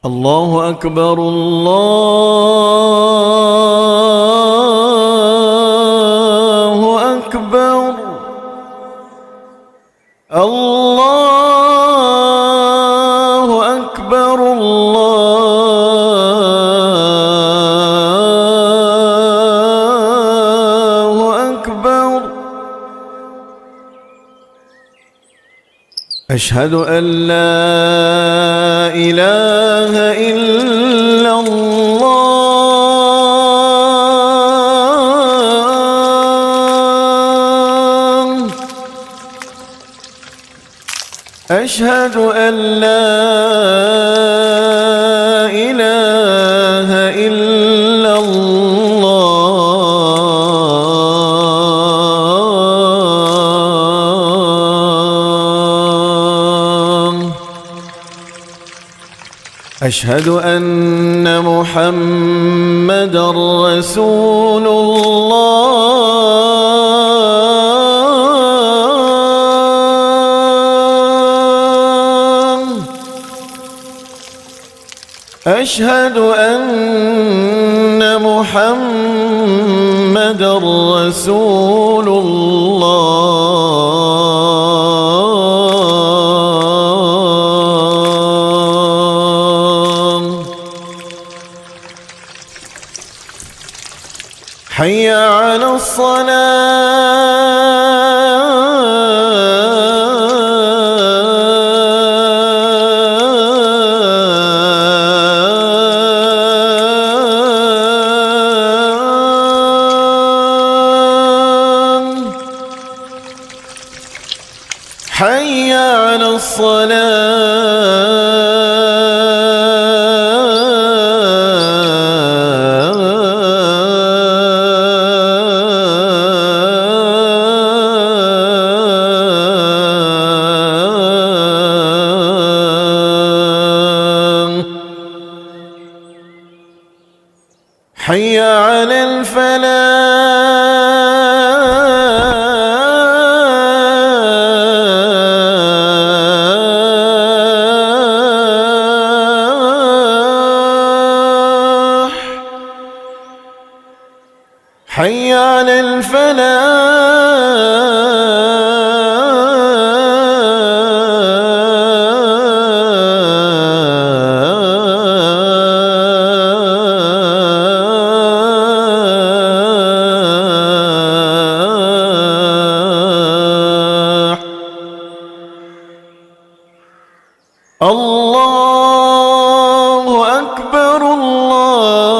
الله أكبر الله أكبر الله أكبر الله أكبر. أشهد أن لا إله إلا الله. أشهد أن لا إله إلا الله. أشهد أن محمدًا رسول الله. أشهد أن محمدًا رسول الله. حي على الصلاة. حي على الصلاة. حي على الفلاح. حي على الفلاح. الله أكبر الله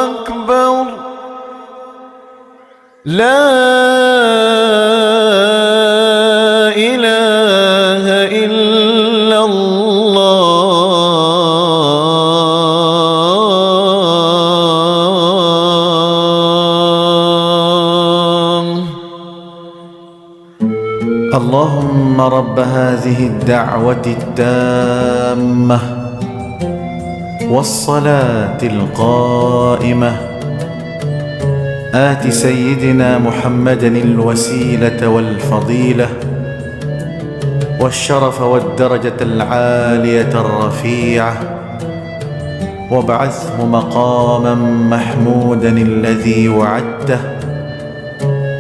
أكبر. لا إله إلا الله. اللهم رب هذه الدعوة التامة والصلاة القائمة آت سيدنا محمدا الوسيلة والفضيلة والشرف والدرجة العالية الرفيعة وابعثه مقاما محمودا الذي وعدته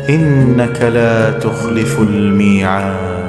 إنك لا تخلف الميعاد.